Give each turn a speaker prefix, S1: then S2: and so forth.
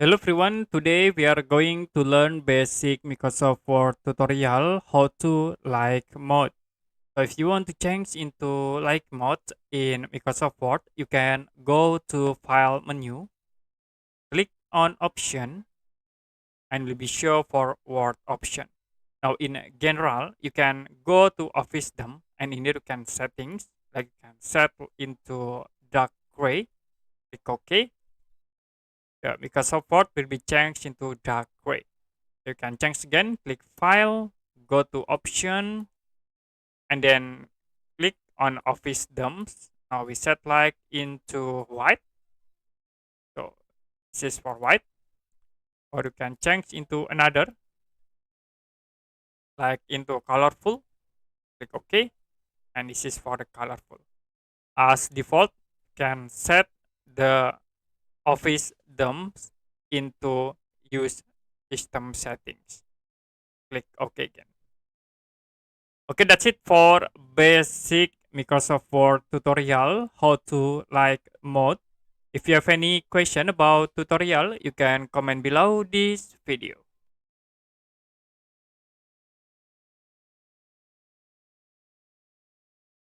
S1: Hello everyone, today we are going to learn basic Microsoft Word tutorial how to like mode. So if you want to change into like mode in Microsoft Word, you can go to file menu, click on option and will be show for Word option. Now in general, you can go to office dump and in here you can settings, like you can set into dark gray, click OK. The Microsoft Word will be changed into dark gray. You can change again, click file, go to option, and then click on office dumps. Now we set like into white. So this is for white, or you can change into another, like into colorful. Click OK, and this is for the colorful. As default, you can set the office dumps into use system settings. Click OK again. Okay, that's it for basic Microsoft Word tutorial, how to like mode. If you have any question about tutorial, you can comment below this video.